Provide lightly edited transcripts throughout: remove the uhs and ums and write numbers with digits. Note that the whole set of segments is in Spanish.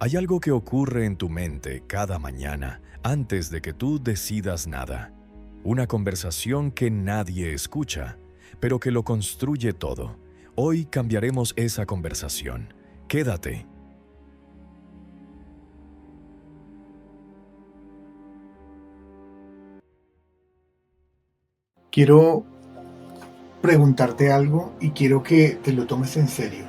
Hay algo que ocurre en tu mente cada mañana antes de que tú decidas nada. Una conversación que nadie escucha, pero que lo construye todo. Hoy cambiaremos esa conversación. Quédate. Quiero preguntarte algo y quiero que te lo tomes en serio.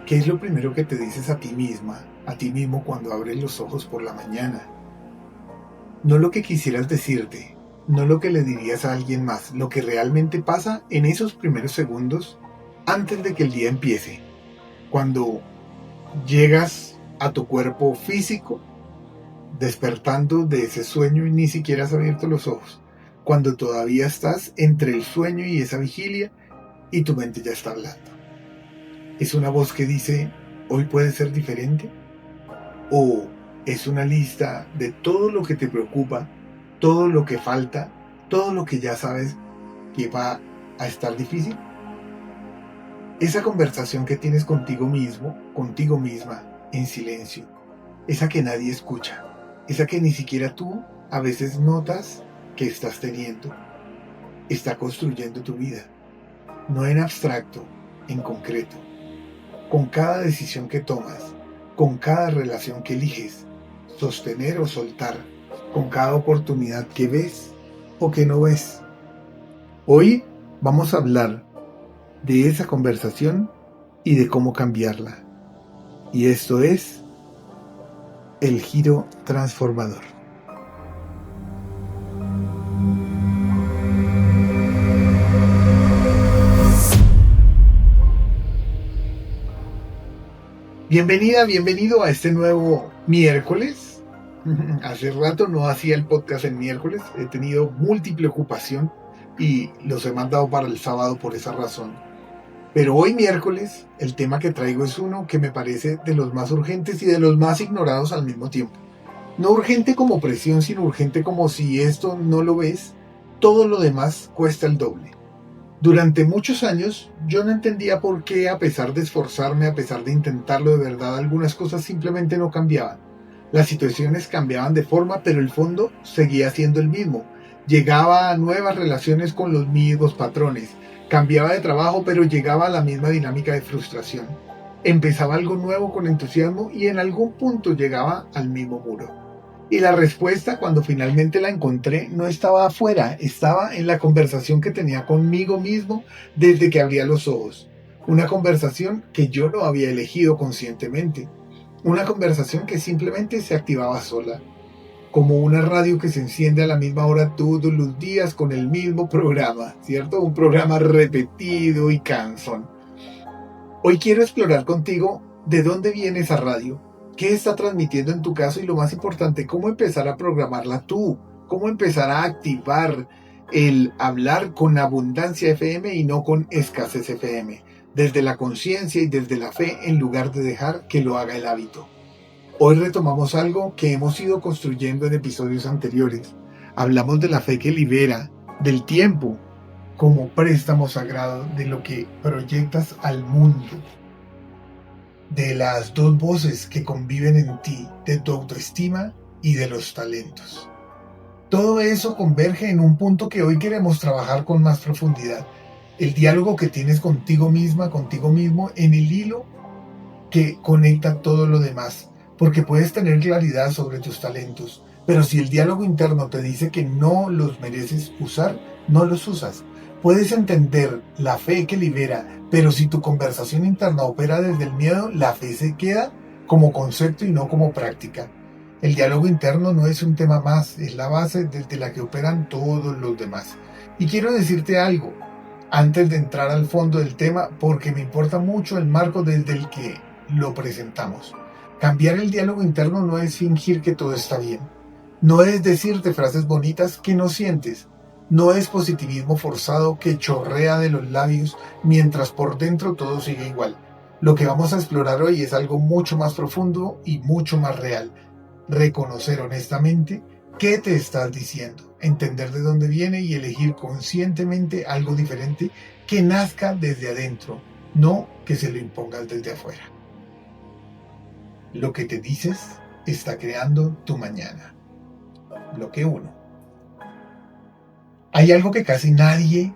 ¿Qué es lo primero que te dices a ti misma, a ti mismo cuando abres los ojos por la mañana? No lo que quisieras decirte, no lo que le dirías a alguien más, lo que realmente pasa en esos primeros segundos antes de que el día empiece. Cuando llegas a tu cuerpo físico, despertando de ese sueño y ni siquiera has abierto los ojos. Cuando todavía estás entre el sueño y esa vigilia y tu mente ya está hablando. ¿Es una voz que dice, hoy puede ser diferente? ¿O es una lista de todo lo que te preocupa, todo lo que falta, todo lo que ya sabes que va a estar difícil? Esa conversación que tienes contigo mismo, contigo misma, en silencio, esa que nadie escucha, esa que ni siquiera tú a veces notas que estás teniendo, está construyendo tu vida, no en abstracto, en concreto, con cada decisión que tomas, con cada relación que eliges, sostener o soltar, con cada oportunidad que ves o que no ves. Hoy vamos a hablar de esa conversación y de cómo cambiarla. Y esto es el giro transformador. Bienvenida, bienvenido a este nuevo miércoles. Hace rato no hacía el podcast en miércoles, he tenido múltiple ocupación y los he mandado para el sábado por esa razón. Pero hoy miércoles el tema que traigo es uno que me parece de los más urgentes y de los más ignorados al mismo tiempo. No urgente como presión, sino urgente como si esto no lo ves, todo lo demás cuesta el doble. Durante muchos años yo no entendía por qué, a pesar de esforzarme, a pesar de intentarlo de verdad, algunas cosas simplemente no cambiaban. Las situaciones cambiaban de forma, pero el fondo seguía siendo el mismo. Llegaba a nuevas relaciones con los mismos patrones. Cambiaba de trabajo, pero llegaba a la misma dinámica de frustración. Empezaba algo nuevo con entusiasmo y en algún punto llegaba al mismo muro. Y la respuesta, cuando finalmente la encontré, no estaba afuera, estaba en la conversación que tenía conmigo mismo desde que abría los ojos. Una conversación que yo no había elegido conscientemente. Una conversación que simplemente se activaba sola. Como una radio que se enciende a la misma hora todos los días con el mismo programa, ¿cierto? Un programa repetido y cansón. Hoy quiero explorar contigo de dónde viene esa radio. ¿Qué está transmitiendo en tu caso? Y lo más importante, ¿cómo empezar a programarla tú? ¿Cómo empezar a activar el hablar con abundancia FM y no con escasez FM? Desde la conciencia y desde la fe, en lugar de dejar que lo haga el hábito. Hoy retomamos algo que hemos ido construyendo en episodios anteriores. Hablamos de la fe que libera, del tiempo como préstamo sagrado, de lo que proyectas al mundo, de las dos voces que conviven en ti, de tu autoestima y de los talentos. Todo eso converge en un punto que hoy queremos trabajar con más profundidad. El diálogo que tienes contigo misma, contigo mismo, en el hilo que conecta todo lo demás. Porque puedes tener claridad sobre tus talentos, pero si el diálogo interno te dice que no los mereces usar, no los usas. Puedes entender la fe que libera, pero si tu conversación interna opera desde el miedo, la fe se queda como concepto y no como práctica. El diálogo interno no es un tema más, es la base desde la que operan todos los demás. Y quiero decirte algo, antes de entrar al fondo del tema, porque me importa mucho el marco desde el que lo presentamos. Cambiar el diálogo interno no es fingir que todo está bien. No es decirte frases bonitas que no sientes. No es positivismo forzado que chorrea de los labios mientras por dentro todo sigue igual. Lo que vamos a explorar hoy es algo mucho más profundo y mucho más real. Reconocer honestamente qué te estás diciendo, entender de dónde viene y elegir conscientemente algo diferente que nazca desde adentro, no que se lo impongas desde afuera. Lo que te dices está creando tu mañana. Bloque 1. Hay algo que casi nadie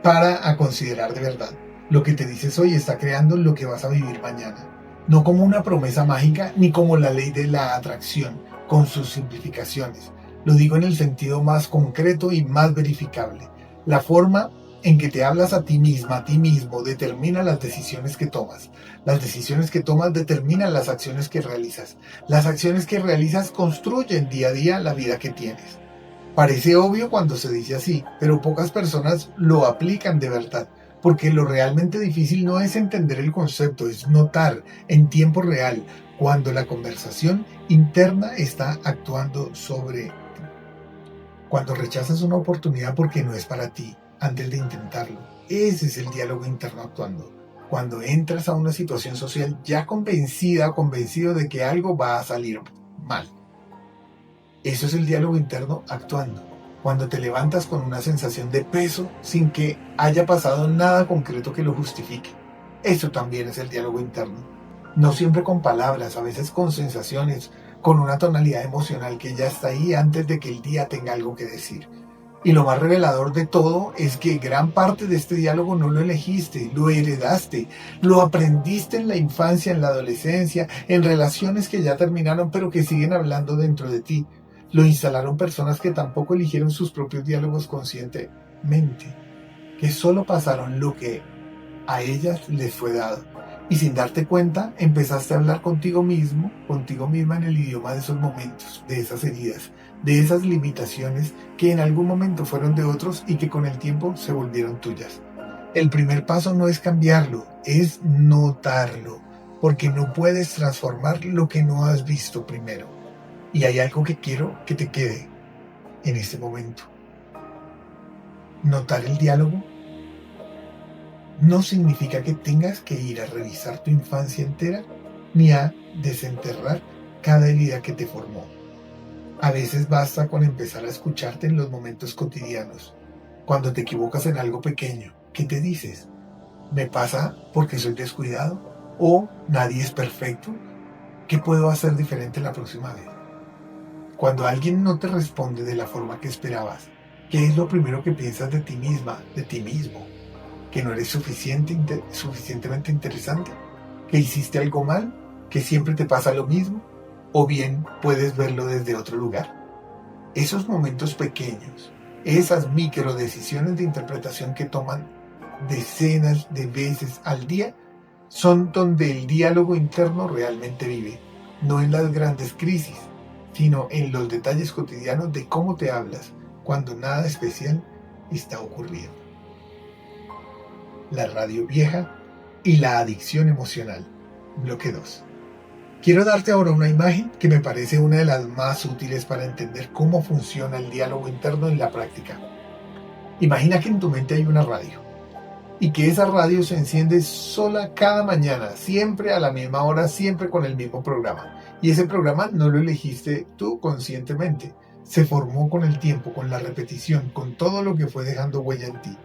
para a considerar de verdad. Lo que te dices hoy está creando lo que vas a vivir mañana. No como una promesa mágica ni como la ley de la atracción, con sus simplificaciones. Lo digo en el sentido más concreto y más verificable. La forma en que te hablas a ti misma, a ti mismo, determina las decisiones que tomas. Las decisiones que tomas determinan las acciones que realizas. Las acciones que realizas construyen día a día la vida que tienes. Parece obvio cuando se dice así, pero pocas personas lo aplican de verdad, porque lo realmente difícil no es entender el concepto, es notar en tiempo real cuando la conversación interna está actuando sobre ti. Cuando rechazas una oportunidad porque no es para ti, antes de intentarlo, ese es el diálogo interno actuando. Cuando entras a una situación social ya convencida o convencido de que algo va a salir mal. Eso es el diálogo interno actuando. Cuando te levantas con una sensación de peso sin que haya pasado nada concreto que lo justifique. Eso también es el diálogo interno. No siempre con palabras, a veces con sensaciones, con una tonalidad emocional que ya está ahí antes de que el día tenga algo que decir. Y lo más revelador de todo es que gran parte de este diálogo no lo elegiste, lo heredaste, lo aprendiste en la infancia, en la adolescencia, en relaciones que ya terminaron pero que siguen hablando dentro de ti. Lo instalaron personas que tampoco eligieron sus propios diálogos conscientemente, que solo pasaron lo que a ellas les fue dado. Y sin darte cuenta, empezaste a hablar contigo mismo, contigo misma en el idioma de esos momentos, de esas heridas, de esas limitaciones que en algún momento fueron de otros y que con el tiempo se volvieron tuyas. El primer paso no es cambiarlo, es notarlo, porque no puedes transformar lo que no has visto primero. Y hay algo que quiero que te quede en este momento. Notar el diálogo no significa que tengas que ir a revisar tu infancia entera ni a desenterrar cada herida que te formó. A veces basta con empezar a escucharte en los momentos cotidianos. Cuando te equivocas en algo pequeño, ¿qué te dices? ¿Me pasa porque soy descuidado? ¿O nadie es perfecto? ¿Qué puedo hacer diferente la próxima vez? Cuando alguien no te responde de la forma que esperabas, ¿qué es lo primero que piensas de ti misma, de ti mismo? ¿Que no eres suficientemente interesante? ¿Que hiciste algo mal? ¿Que siempre te pasa lo mismo? ¿O bien puedes verlo desde otro lugar? Esos momentos pequeños, esas micro decisiones de interpretación que toman decenas de veces al día, son donde el diálogo interno realmente vive, no en las grandes crisis, sino en los detalles cotidianos de cómo te hablas cuando nada especial está ocurriendo. La radio vieja y la adicción emocional. Bloque 2. Quiero darte ahora una imagen que me parece una de las más útiles para entender cómo funciona el diálogo interno en la práctica. Imagina que en tu mente hay una radio y que esa radio se enciende sola cada mañana, siempre a la misma hora, siempre con el mismo programa. Y ese programa no lo elegiste tú conscientemente. Se formó con el tiempo, con la repetición, con todo lo que fue dejando huella en ti.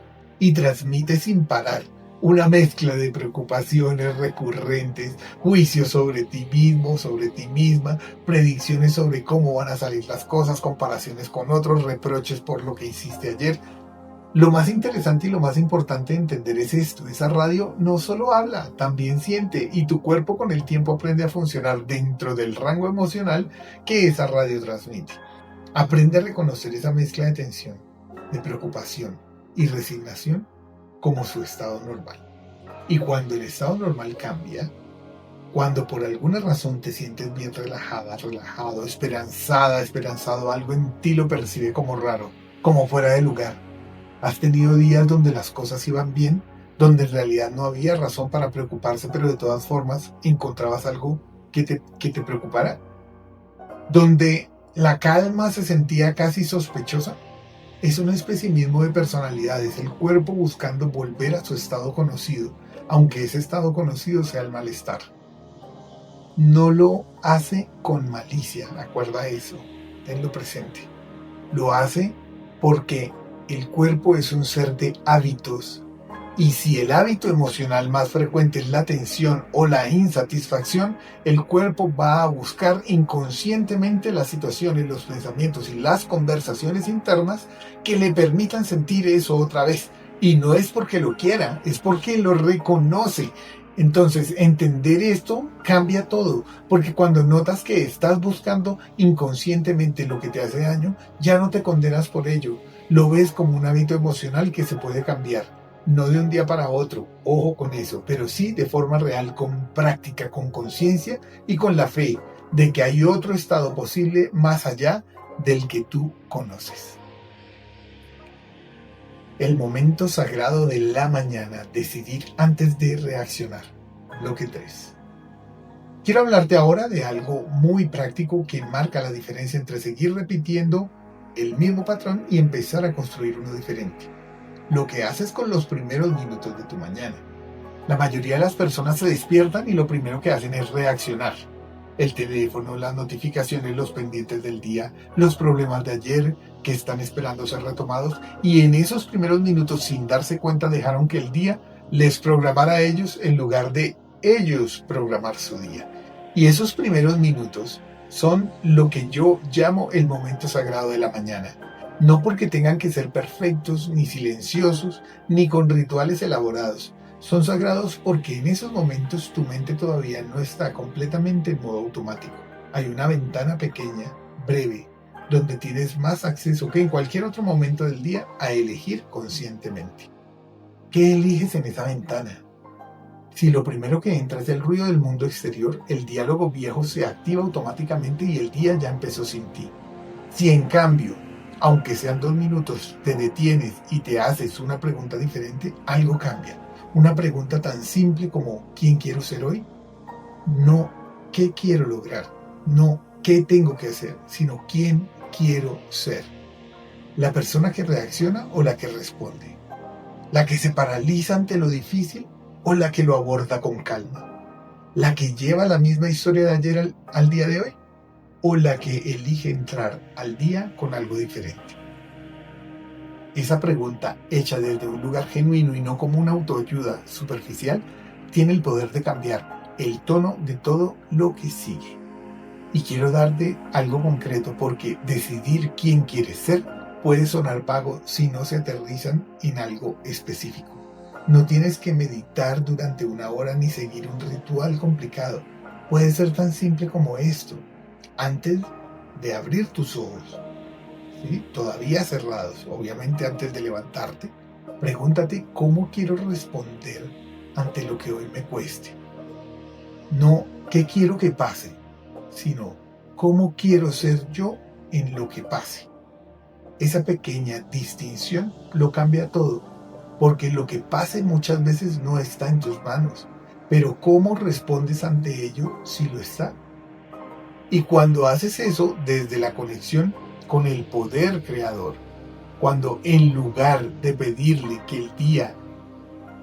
Y transmite sin parar una mezcla de preocupaciones recurrentes, juicios sobre ti mismo, sobre ti misma, predicciones sobre cómo van a salir las cosas, comparaciones con otros, reproches por lo que hiciste ayer. Lo más interesante y lo más importante de entender es esto: esa radio no solo habla, también siente, y tu cuerpo con el tiempo aprende a funcionar dentro del rango emocional que esa radio transmite. Aprende a reconocer esa mezcla de tensión, de preocupación y resignación como su estado normal. Y cuando el estado normal cambia, cuando por alguna razón te sientes bien relajada, relajado, esperanzado, algo en ti lo percibe como raro, como fuera de lugar. ¿Has tenido días donde las cosas iban bien, donde en realidad no había razón para preocuparse, pero de todas formas encontrabas algo que te preocupara? ¿Donde la calma se sentía casi sospechosa? Es una especie mismo de personalidad, es el cuerpo buscando volver a su estado conocido, aunque ese estado conocido sea el malestar. No lo hace con malicia, acuerda eso, tenlo presente. Lo hace porque el cuerpo es un ser de hábitos Y si el hábito emocional más frecuente es la tensión o la insatisfacción, el cuerpo va a buscar inconscientemente las situaciones, los pensamientos y las conversaciones internas que le permitan sentir eso otra vez. Y no es porque lo quiera, es porque lo reconoce. Entonces, entender esto cambia todo, porque cuando notas que estás buscando inconscientemente lo que te hace daño, ya no te condenas por ello. Lo ves como un hábito emocional que se puede cambiar. No de un día para otro, ojo con eso, pero sí de forma real, con práctica, con conciencia y con la fe de que hay otro estado posible más allá del que tú conoces. El momento sagrado de la mañana, decidir antes de reaccionar. Bloque 3. Quiero hablarte ahora de algo muy práctico que marca la diferencia entre seguir repitiendo el mismo patrón y empezar a construir uno diferente. Lo que haces con los primeros minutos de tu mañana. La mayoría de las personas se despiertan y lo primero que hacen es reaccionar. El teléfono, las notificaciones, los pendientes del día, los problemas de ayer que están esperando ser retomados, y en esos primeros minutos, sin darse cuenta, dejaron que el día les programara a ellos en lugar de ellos programar su día. Y esos primeros minutos son lo que yo llamo el momento sagrado de la mañana. No porque tengan que ser perfectos, ni silenciosos, ni con rituales elaborados. Son sagrados porque en esos momentos tu mente todavía no está completamente en modo automático. Hay una ventana pequeña, breve, donde tienes más acceso que en cualquier otro momento del día a elegir conscientemente. ¿Qué eliges en esa ventana? Si lo primero que entra es el ruido del mundo exterior, el diálogo viejo se activa automáticamente y el día ya empezó sin ti. Si en cambio, aunque sean 2 minutos, te detienes y te haces una pregunta diferente, algo cambia. Una pregunta tan simple como ¿quién quiero ser hoy? No ¿qué quiero lograr? No ¿qué tengo que hacer? Sino ¿quién quiero ser? ¿La persona que reacciona o la que responde? ¿La que se paraliza ante lo difícil o la que lo aborda con calma? ¿La que lleva la misma historia de ayer al día de hoy? ¿O la que elige entrar al día con algo diferente? Esa pregunta, hecha desde un lugar genuino y no como una autoayuda superficial, tiene el poder de cambiar el tono de todo lo que sigue. Y quiero darte algo concreto porque decidir quién quieres ser puede sonar vago si no se aterrizan en algo específico. No tienes que meditar durante 1 hora ni seguir un ritual complicado. Puede ser tan simple como esto. Antes de abrir tus ojos, ¿sí? Todavía cerrados, obviamente antes de levantarte, pregúntate cómo quiero responder ante lo que hoy me cueste. No qué quiero que pase, sino cómo quiero ser yo en lo que pase. Esa pequeña distinción lo cambia todo, porque lo que pase muchas veces no está en tus manos, pero cómo respondes ante ello sí lo está. Y cuando haces eso desde la conexión con el poder creador, cuando en lugar de pedirle que el día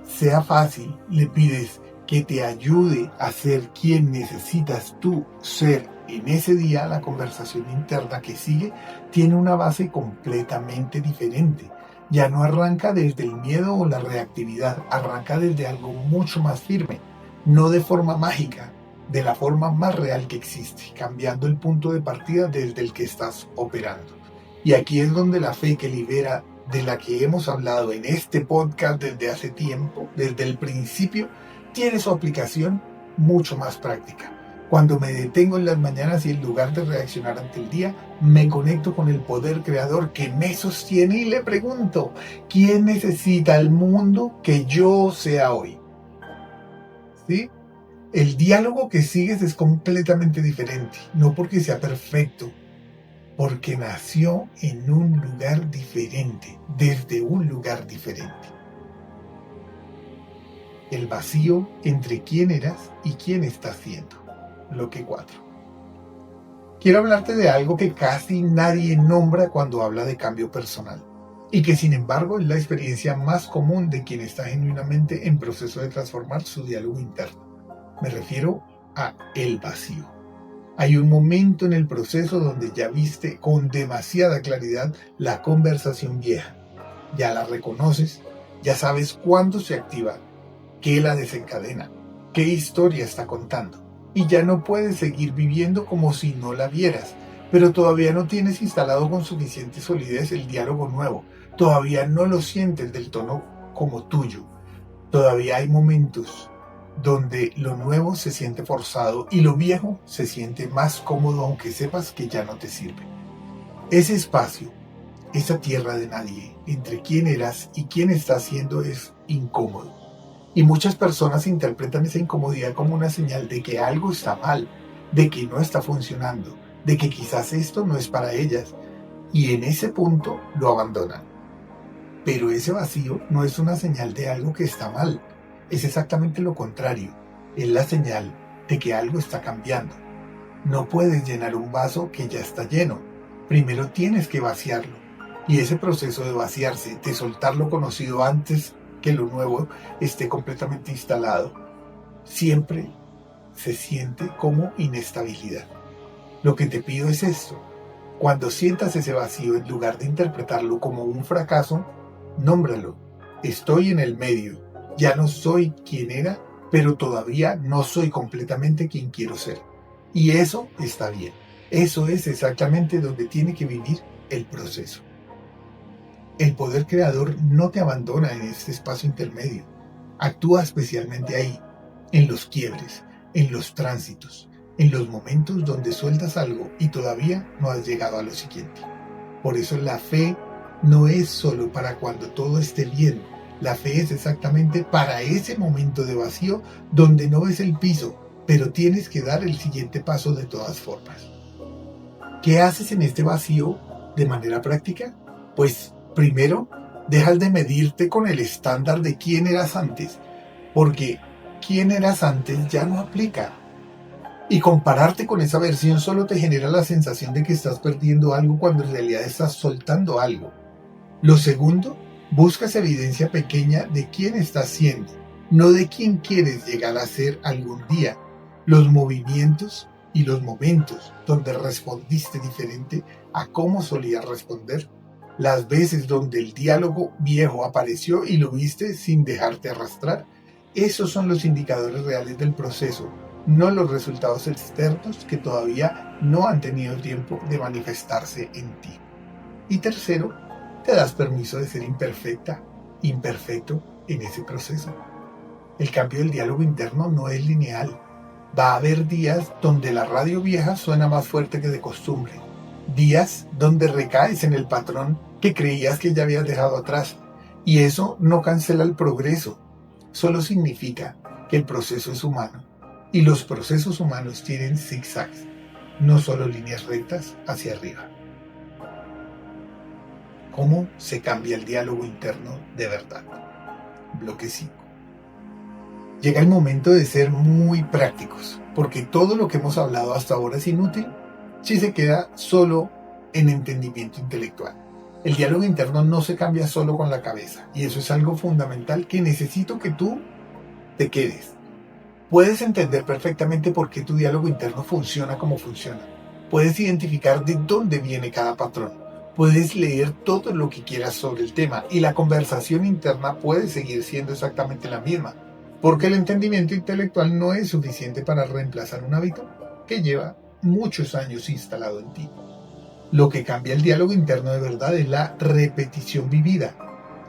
sea fácil, le pides que te ayude a ser quien necesitas tú ser en ese día, la conversación interna que sigue tiene una base completamente diferente. Ya no arranca desde el miedo o la reactividad, arranca desde algo mucho más firme, no de forma mágica, de la forma más real que existe, cambiando el punto de partida desde el que estás operando. Y aquí es donde la fe que libera, de la que hemos hablado en este podcast desde hace tiempo, desde el principio, tiene su aplicación mucho más práctica. Cuando me detengo en las mañanas y en lugar de reaccionar ante el día, me conecto con el poder creador que me sostiene y le pregunto, ¿quién necesita el mundo que yo sea hoy? ¿Sí? El diálogo que sigues es completamente diferente, no porque sea perfecto, porque nació en un lugar diferente, desde un lugar diferente. El vacío entre quién eras y quién estás siendo. Bloque 4. Quiero hablarte de algo que casi nadie nombra cuando habla de cambio personal, y que sin embargo es la experiencia más común de quien está genuinamente en proceso de transformar su diálogo interno. Me refiero a el vacío. Hay un momento en el proceso donde ya viste con demasiada claridad la conversación vieja. Ya la reconoces, Ya sabes cuándo se activa, qué la desencadena, qué historia está contando. Y ya no puedes seguir viviendo como si no la vieras, pero todavía no tienes instalado con suficiente solidez el diálogo nuevo. Todavía no lo sientes del tono como tuyo. Todavía hay momentos donde lo nuevo se siente forzado y lo viejo se siente más cómodo aunque sepas que ya no te sirve. Ese espacio, esa tierra de nadie, entre quién eras y quién estás siendo es incómodo. Y muchas personas interpretan esa incomodidad como una señal de que algo está mal, de que no está funcionando, de que quizás esto no es para ellas. Y en ese punto lo abandonan. Pero ese vacío no es una señal de algo que está mal. Es exactamente lo contrario. Es la señal de que algo está cambiando. No puedes llenar un vaso que ya está lleno. Primero tienes que vaciarlo. Y ese proceso de vaciarse, de soltar lo conocido antes que lo nuevo esté completamente instalado, siempre se siente como inestabilidad. Lo que te pido es esto. Cuando sientas ese vacío, en lugar de interpretarlo como un fracaso, nómbralo. Estoy en el medio. Ya no soy quien era, pero todavía no soy completamente quien quiero ser. Y eso está bien. Eso es exactamente donde tiene que vivir el proceso. El poder creador no te abandona en este espacio intermedio. Actúa especialmente ahí, en los quiebres, en los tránsitos, en los momentos donde sueltas algo y todavía no has llegado a lo siguiente. Por eso la fe no es solo para cuando todo esté bien. La fe es exactamente para ese momento de vacío donde no ves el piso, pero tienes que dar el siguiente paso de todas formas. ¿Qué haces en este vacío de manera práctica? Pues primero, dejas de medirte con el estándar de quién eras antes, porque quién eras antes ya no aplica. Y compararte con esa versión solo te genera la sensación de que estás perdiendo algo cuando en realidad estás soltando algo. Lo segundo, buscas evidencia pequeña de quién estás siendo, no de quién quieres llegar a ser algún día. Los movimientos y los momentos donde respondiste diferente a cómo solías responder. Las veces donde el diálogo viejo apareció y lo viste sin dejarte arrastrar. Esos son los indicadores reales del proceso, no los resultados externos que todavía no han tenido tiempo de manifestarse en ti. Y tercero, te das permiso de ser imperfecto en ese proceso. El cambio del diálogo interno no es lineal. Va a haber días donde la radio vieja suena más fuerte que de costumbre. Días donde recaes en el patrón que creías que ya habías dejado atrás. Y eso no cancela el progreso. Solo significa que el proceso es humano. Y los procesos humanos tienen zigzags, no solo líneas rectas hacia arriba. ¿Cómo se cambia el diálogo interno de verdad? Bloque 5. Llega el momento de ser muy prácticos, porque todo lo que hemos hablado hasta ahora es inútil si se queda solo en entendimiento intelectual. El diálogo interno no se cambia solo con la cabeza, y eso es algo fundamental que necesito que tú te quedes. Puedes entender perfectamente por qué tu diálogo interno funciona como funciona. Puedes identificar de dónde viene cada patrón. Puedes leer todo lo que quieras sobre el tema y la conversación interna puede seguir siendo exactamente la misma, porque el entendimiento intelectual no es suficiente para reemplazar un hábito que lleva muchos años instalado en ti. Lo que cambia el diálogo interno de verdad es la repetición vivida.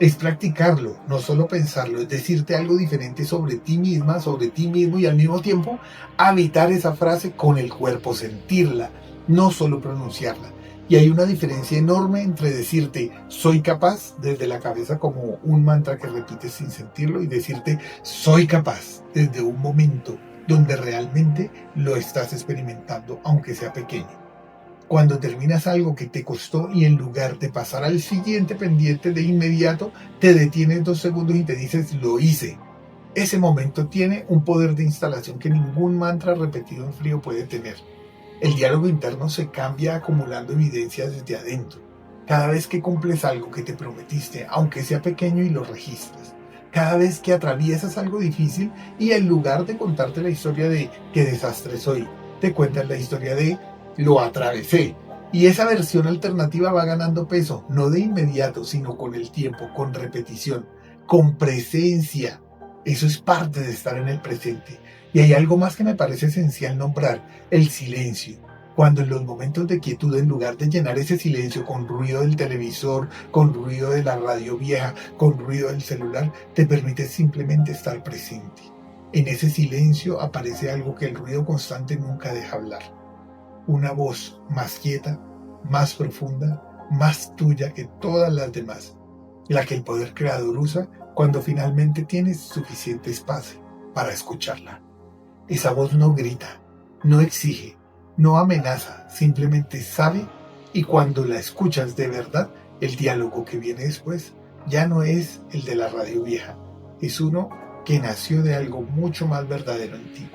Es practicarlo, no solo pensarlo, es decirte algo diferente sobre ti misma, sobre ti mismo y al mismo tiempo habitar esa frase con el cuerpo, sentirla, no solo pronunciarla. Y hay una diferencia enorme entre decirte soy capaz desde la cabeza como un mantra que repites sin sentirlo y decirte soy capaz desde un momento donde realmente lo estás experimentando, aunque sea pequeño. Cuando terminas algo que te costó y en lugar de pasar al siguiente pendiente de inmediato, te detienes 2 segundos y te dices lo hice. Ese momento tiene un poder de instalación que ningún mantra repetido en frío puede tener. El diálogo interno se cambia acumulando evidencias desde adentro. Cada vez que cumples algo que te prometiste, aunque sea pequeño, y lo registras. Cada vez que atraviesas algo difícil y en lugar de contarte la historia de qué desastre soy, te cuentas la historia de lo atravesé. Y esa versión alternativa va ganando peso, no de inmediato, sino con el tiempo, con repetición. con presencia. Eso es parte de estar en el presente. Y hay algo más que me parece esencial nombrar, el silencio. Cuando en los momentos de quietud, en lugar de llenar ese silencio con ruido del televisor, con ruido de la radio vieja, con ruido del celular, te permites simplemente estar presente. En ese silencio aparece algo que el ruido constante nunca deja hablar. Una voz más quieta, más profunda, más tuya que todas las demás. La que el poder creador usa cuando finalmente tienes suficiente espacio para escucharla. Esa voz no grita, no exige, no amenaza, simplemente sabe, y cuando la escuchas de verdad, el diálogo que viene después ya no es el de la radio vieja, es uno que nació de algo mucho más verdadero en ti.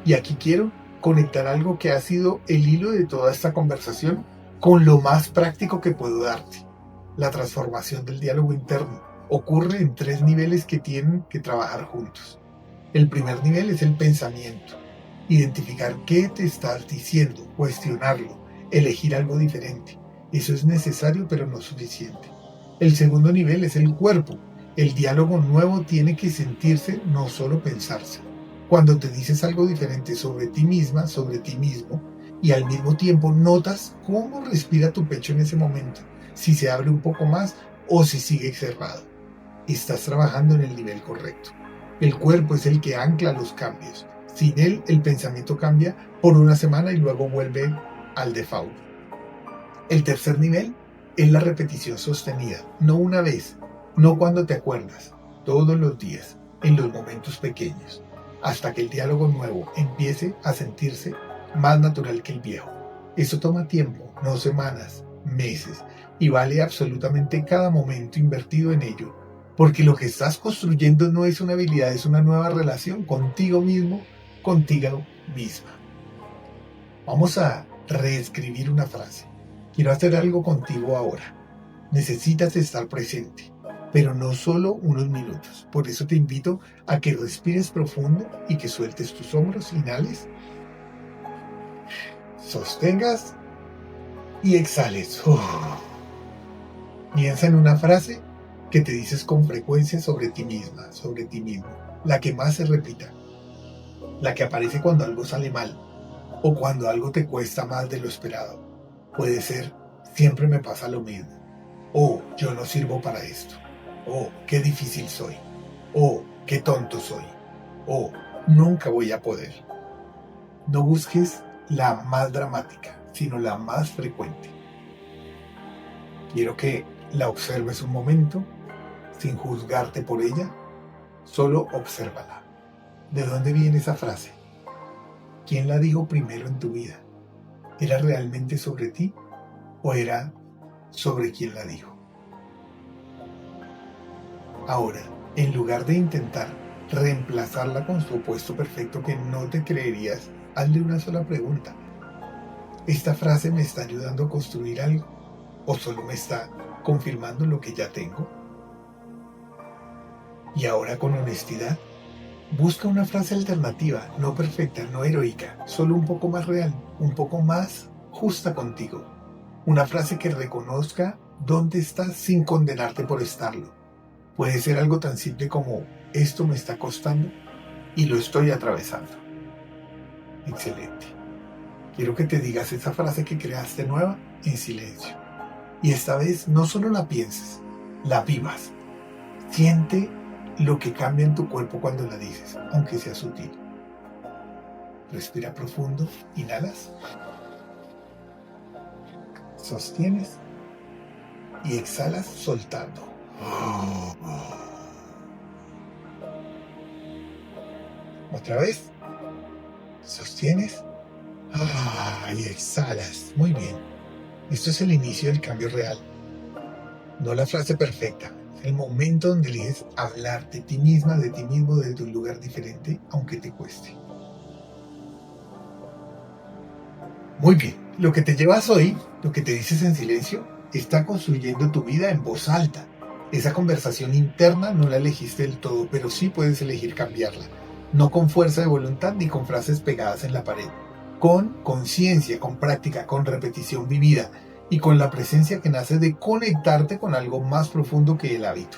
Y aquí quiero conectar algo que ha sido el hilo de toda esta conversación con lo más práctico que puedo darte. La transformación del diálogo interno ocurre en 3 niveles que tienen que trabajar juntos. El primer nivel es el pensamiento. Identificar qué te estás diciendo, cuestionarlo, elegir algo diferente. Eso es necesario pero no suficiente. El segundo nivel es el cuerpo. El diálogo nuevo tiene que sentirse, no solo pensarse. Cuando te dices algo diferente sobre ti misma, sobre ti mismo, y al mismo tiempo notas cómo respira tu pecho en ese momento, si se abre un poco más o si sigue cerrado. Estás trabajando en el nivel correcto. El cuerpo es el que ancla los cambios. Sin él, el pensamiento cambia por una semana y luego vuelve al default. El tercer nivel es la repetición sostenida, no una vez, no cuando te acuerdas, todos los días, en los momentos pequeños, hasta que el diálogo nuevo empiece a sentirse más natural que el viejo. Eso toma tiempo, no semanas, meses, y vale absolutamente cada momento invertido en ello, porque lo que estás construyendo no es una habilidad, es una nueva relación contigo mismo, contigo misma. Vamos a reescribir una frase. Quiero hacer algo contigo ahora. Necesitas estar presente, pero no solo unos minutos. Por eso te invito a que respires profundo y que sueltes tus hombros, inhales, sostengas y exhales. Piensa en una frase que te dices con frecuencia sobre ti misma, sobre ti mismo, la que más se repita, la que aparece cuando algo sale mal o cuando algo te cuesta más de lo esperado. Puede ser, siempre me pasa lo mismo, o yo no sirvo para esto, o qué difícil soy, o qué tonto soy, o nunca voy a poder. No busques la más dramática, sino la más frecuente. Quiero que la observes un momento, sin juzgarte por ella, solo obsérvala. ¿De dónde viene esa frase? ¿Quién la dijo primero en tu vida? ¿Era realmente sobre ti o era sobre quien la dijo? Ahora, en lugar de intentar reemplazarla con su opuesto perfecto que no te creerías, hazle una sola pregunta. ¿Esta frase me está ayudando a construir algo o solo me está confirmando lo que ya tengo? Y ahora, con honestidad, busca una frase alternativa, no perfecta, no heroica, solo un poco más real, un poco más justa contigo. Una frase que reconozca dónde estás sin condenarte por estarlo. Puede ser algo tan simple como: esto me está costando y lo estoy atravesando. Excelente. Quiero que te digas esa frase que creaste nueva en silencio. Y esta vez no solo la pienses, la vivas. Siente lo que cambia en tu cuerpo cuando la dices, aunque sea sutil. Respira profundo, inhalas, sostienes y exhalas soltando. Otra vez, sostienes y exhalas. Muy bien. Esto es el inicio del cambio real, no la frase perfecta. Es el momento donde eliges hablar de ti misma, de ti mismo, desde un lugar diferente, aunque te cueste. Muy bien, lo que te llevas hoy, lo que te dices en silencio, está construyendo tu vida en voz alta. Esa conversación interna no la elegiste del todo, pero sí puedes elegir cambiarla. No con fuerza de voluntad ni con frases pegadas en la pared. Con conciencia, con práctica, con repetición vivida y con la presencia que nace de conectarte con algo más profundo que el hábito.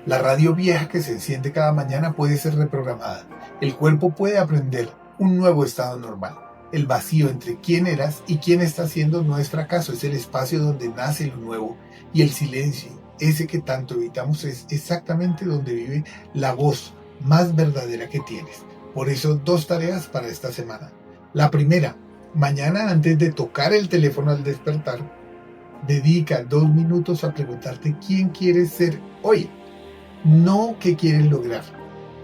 La radio vieja que se enciende cada mañana puede ser reprogramada. El cuerpo puede aprender un nuevo estado normal. El vacío entre quién eras y quién estás siendo no es fracaso, es el espacio donde nace lo nuevo. Y el silencio, ese que tanto evitamos, es exactamente donde vive la voz más verdadera que tienes. Por eso, 2 tareas para esta semana. La primera, mañana antes de tocar el teléfono al despertar, dedica 2 minutos a preguntarte quién quieres ser hoy. No qué quieres lograr,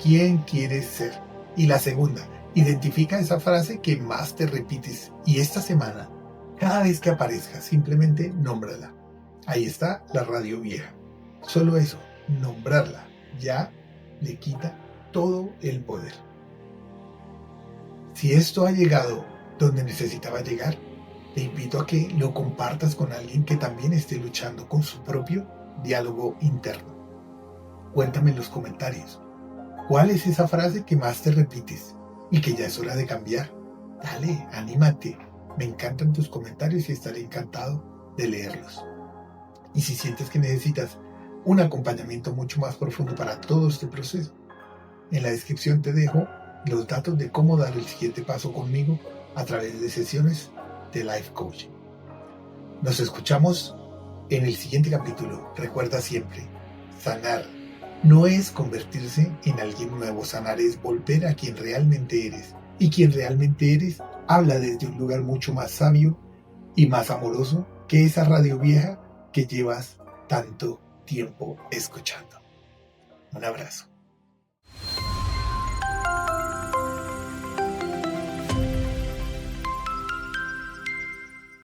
quién quieres ser. Y la segunda, identifica esa frase que más te repites y esta semana, cada vez que aparezca, simplemente nómbrala. Ahí está la radio vieja. Solo eso, nombrarla, ya le quita todo el poder. Si esto ha llegado donde necesitaba llegar, te invito a que lo compartas con alguien que también esté luchando con su propio diálogo interno. Cuéntame en los comentarios, ¿cuál es esa frase que más te repites y que ya es hora de cambiar? Dale, anímate. Me encantan tus comentarios y estaré encantado de leerlos. Y si sientes que necesitas un acompañamiento mucho más profundo para todo este proceso, en la descripción te dejo los datos de cómo dar el siguiente paso conmigo a través de sesiones de Life Coaching. Nos escuchamos en el siguiente capítulo. Recuerda siempre, sanar no es convertirse en alguien nuevo, sanar es volver a quien realmente eres. Y quien realmente eres habla desde un lugar mucho más sabio y más amoroso que esa radio vieja que llevas tanto tiempo escuchando. Un abrazo.